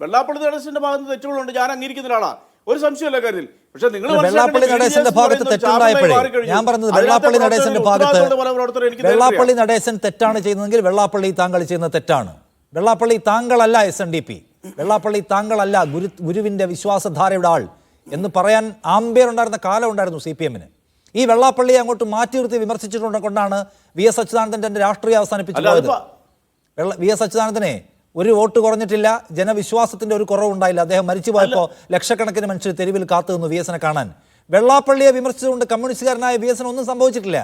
വെള്ളാപ്പള്ളി നടേശന്റെ ഭാഗത്ത് തെറ്റുകളുണ്ട്, ഞാൻ അംഗീകരിക്കുന്ന ഒരാളാണ്, ഒരു സംശയമല്ല കാര്യത്തിൽ. പക്ഷെ നിങ്ങൾ വെള്ളാപ്പള്ളി നടേശന്റെ ഭാഗത്ത് തെറ്റുണ്ടായപ്പോഴേ ഞാൻ പറഞ്ഞത് വെള്ളാപ്പള്ളി നടേശന്റെ ഭാഗത്ത് വെള്ളാപ്പള്ളി നടേശൻ തെറ്റാണ് ചെയ്യുന്നതെങ്കിൽ വെള്ളാപ്പള്ളി താങ്കൾ ചെയ്യുന്ന തെറ്റാണ്. വെള്ളാപ്പള്ളി താങ്കളല്ല SNDP, വെള്ളാപ്പള്ളി താങ്കളല്ല ഗുരുവിന്റെ വിശ്വാസധാരയുടെ ആൾ എന്ന് പറയാൻ ആംബിയർ ഉണ്ടായിരുന്ന കാലം ഉണ്ടായിരുന്നു CPM-ന്. ഈ വെള്ളാപ്പള്ളിയെ അങ്ങോട്ട് മാറ്റി നിർത്തി വിമർശിച്ചിട്ടുണ്ട് കൊണ്ടാണ് VS അച്യുതാനന്ദന്റെ രാഷ്ട്രീയം അവസാനിപ്പിച്ചു പോയത്. VS അച്യുതാനന്ദനെ ഒരു വോട്ട് കുറഞ്ഞിട്ടില്ല, ജനവിശ്വാസത്തിന്റെ ഒരു കുറവുണ്ടായില്ല. അദ്ദേഹം മരിച്ചു പോയപ്പോൾ ലക്ഷക്കണക്കിന് മനുഷ്യർ തെരുവിൽ കാത്തു നിന്നു VS-നെ കാണാൻ. വെള്ളാപ്പള്ളിയെ വിമർശിച്ചുകൊണ്ട് കമ്മ്യൂണിസ്റ്റുകാരനായ VS-ന് ഒന്നും സംഭവിച്ചിട്ടില്ല.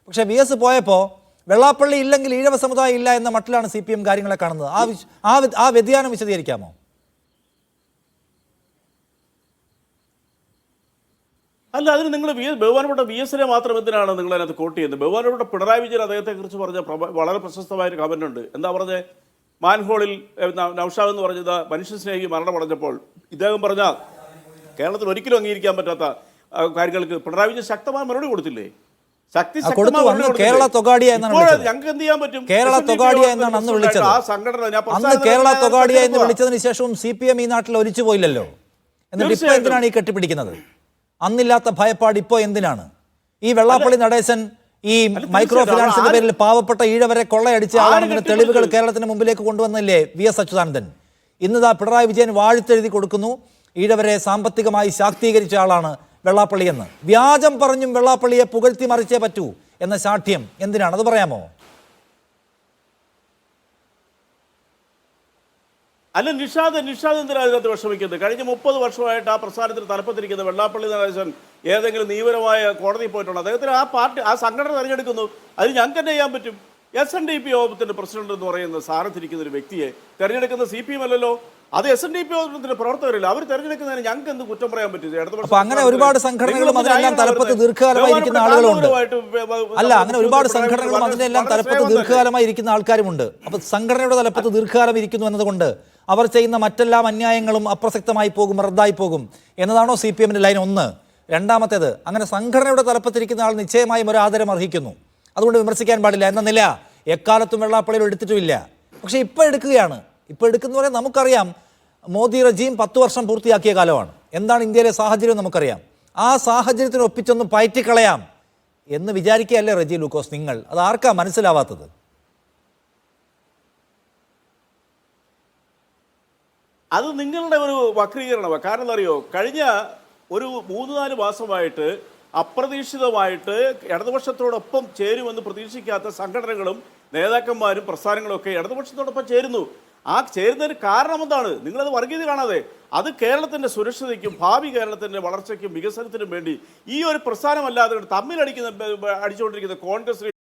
പക്ഷേ VS പോയപ്പോൾ വെള്ളാപ്പള്ളി ഇല്ലെങ്കിൽ ഈഴവ സമുദായം ഇല്ല എന്ന മട്ടിലാണ് CPM കാര്യങ്ങളെ കാണുന്നത്. ആ വ്യതിയാനം വിശദീകരിക്കാമോ? അല്ല, അതിന് നിങ്ങൾ ബഹുമാനപ്പെട്ട VS-നെ മാത്രം എന്തിനാണ് നിങ്ങൾ അതിനകത്ത് കോട്ട് ചെയ്യുന്നത്? ബഹുമാനപ്പെട്ട പിണറായി വിജയൻ അദ്ദേഹത്തെ കുറിച്ച് പറഞ്ഞ വളരെ പ്രശസ്തമായൊരു കമന്റ് ഉണ്ട്. എന്താ പറഞ്ഞത്? മാൻഹോളിൽ നൗഷാദ് എന്ന് പറഞ്ഞത് മനുഷ്യസ്നേഹി മരണമടഞ്ഞപ്പോൾ ഇദ്ദേഹം പറഞ്ഞ കേരളത്തിൽ ഒരിക്കലും അംഗീകരിക്കാൻ പറ്റാത്ത കാര്യങ്ങൾക്ക് പിണറായി വിജയൻ ശക്തമായ മറുപടി കൊടുത്തില്ലേ? കേരള തൊഗാഡിയ എന്നാണ് ഞങ്ങൾക്ക് എന്ത് ചെയ്യാൻ പറ്റും? കേരള തൊഗാഡിയ എന്നാണ് അന്ന് വിളിച്ചത്. ആ സംഘടന അന്ന് കേരള തൊഗാഡിയ എന്ന് വിളിച്ചതിന് ശേഷവും CPM ഈ നാട്ടിൽ ഒലിച്ചു പോയില്ലല്ലോ. എന്നിട്ട് ഇപ്പൊ എന്തിനാണ് ഈ കെട്ടിപ്പിടിക്കുന്നത്? അന്നില്ലാത്ത ഭയപ്പാട് ഇപ്പോൾ എന്തിനാണ്? ഈ വെള്ളാപ്പള്ളി നടേശൻ ഈ മൈക്രോ ഫിനാൻസിന്റെ പേരിൽ പാവപ്പെട്ട ഈഴവരെ കൊള്ളയടിച്ച ആളാണെന്ന് തെളിവുകൾ കേരളത്തിന് മുമ്പിലേക്ക് കൊണ്ടുവന്നില്ലേ VS അച്യുതാനന്ദൻ? ഇന്നിതാ പിണറായി വിജയൻ വാഴ്ത്തെഴുതി കൊടുക്കുന്നു, ഈഴവരെ സാമ്പത്തികമായി ശാക്തീകരിച്ച ആളാണ് വെള്ളാപ്പള്ളി എന്ന്. വ്യാജം പറഞ്ഞും വെള്ളാപ്പള്ളിയെ പുകഴ്ത്തി മറിച്ചേ പറ്റൂ എന്ന ശാഠ്യം എന്തിനാണ്? അത് പറയാമോ? അല്ല, നിഷാദ് എന്തിനാണ് ഇതിനകത്ത് വിഷമിക്കുന്നത്? കഴിഞ്ഞ 30 വർഷമായിട്ട് ആ പ്രസ്ഥാനത്തിന് തലപ്പത്തിരിക്കുന്ന വെള്ളാപ്പള്ളി നടേശൻ ഏതെങ്കിലും നീവരമായ കോടതിയിൽ പോയിട്ടുണ്ട്? അദ്ദേഹത്തിന് ആ പാർട്ടി ആ സംഘടന തിരഞ്ഞെടുക്കുന്നു, അത് ഞങ്ങൾക്ക് തന്നെ ചെയ്യാൻ പറ്റും. SNDP യോഗത്തിന്റെ പ്രസിഡന്റ് എന്ന് പറയുന്ന സ്ഥാനത്തിരിക്കുന്ന ഒരു വ്യക്തിയെ തെരഞ്ഞെടുക്കുന്ന CPM അല്ലല്ലോ, അത് SNDP യോഗത്തിന്റെ പ്രവർത്തകരില്ല. അവർ തെരഞ്ഞെടുക്കുന്നതിന് ഞങ്ങൾക്ക് എന്ത് കുറ്റം പറയാൻ പറ്റും? അങ്ങനെ ഒരുപാട് സംഘടനകളും അതിനെല്ലാം തലപ്പത്ത് ദീർഘകാലമായി ഇരിക്കുന്ന ആളുകളുണ്ട്. അല്ല, അങ്ങനെ ഒരുപാട് സംഘടനകളും അതിനെല്ലാം തലപ്പത്ത് ദീർഘകാലമായി ഇരിക്കുന്ന ആൾക്കാരുമുണ്ട്. അപ്പൊ സംഘടനയുടെ തലപ്പത്ത് ദീർഘകാലം ഇരിക്കുന്നു എന്നതുകൊണ്ട് അവർ ചെയ്യുന്ന മറ്റെല്ലാം അന്യായങ്ങളും അപ്രസക്തമായി പോകും, റദ്ദായി പോകും എന്നതാണോ CPM-ന്റെ ലൈൻ? ഒന്ന്. രണ്ടാമത്തേത്, അങ്ങനെ സംഘടനയുടെ തലപ്പത്തിരിക്കുന്ന ആൾ നിശ്ചയമായും ഒരു ആദരം അർഹിക്കുന്നു, അതുകൊണ്ട് വിമർശിക്കാൻ പാടില്ല എന്ന നില എക്കാലത്തും വെള്ളാപ്പള്ളിയിൽ എടുത്തിട്ടുമില്ല. പക്ഷെ ഇപ്പോൾ എടുക്കുകയാണ്. ഇപ്പോൾ എടുക്കുന്ന പറയാൻ നമുക്കറിയാം, മോദി റജീം 10 വർഷം പൂർത്തിയാക്കിയ കാലമാണ്. എന്താണ് ഇന്ത്യയിലെ സാഹചര്യം നമുക്കറിയാം. ആ സാഹചര്യത്തിന് ഒപ്പിച്ചൊന്നും പയറ്റിക്കളയാം എന്ന് വിചാരിക്കുകയല്ലേ റജി ലൂക്കോസ് നിങ്ങൾ? അത് ആർക്കാ മനസ്സിലാവാത്തത്? അത് നിങ്ങളുടെ ഒരു വക്രീകരണമാണ്. കാരണം എന്താ അറിയോ, കഴിഞ്ഞ ഒരു 3-4 മാസമായിട്ട് അപ്രതീക്ഷിതമായിട്ട് ഇടതുപക്ഷത്തോടൊപ്പം ചേരുമെന്ന് പ്രതീക്ഷിക്കാത്ത സംഘടനകളും നേതാക്കന്മാരും പ്രസ്ഥാനങ്ങളും ഒക്കെ ഇടതുപക്ഷത്തോടൊപ്പം ചേരുന്നു. ആ ചേരുന്നതിന് കാരണം എന്താണ്? നിങ്ങളത് വർഗീയത കാണാതെ അത് കേരളത്തിൻ്റെ സുരക്ഷതയ്ക്കും ഭാവി കേരളത്തിൻ്റെ വളർച്ചയ്ക്കും വികസനത്തിനും വേണ്ടി ഈ ഒരു പ്രസ്ഥാനമല്ലാതെ അടിച്ചുകൊണ്ടിരിക്കുന്ന കോൺഗ്രസ്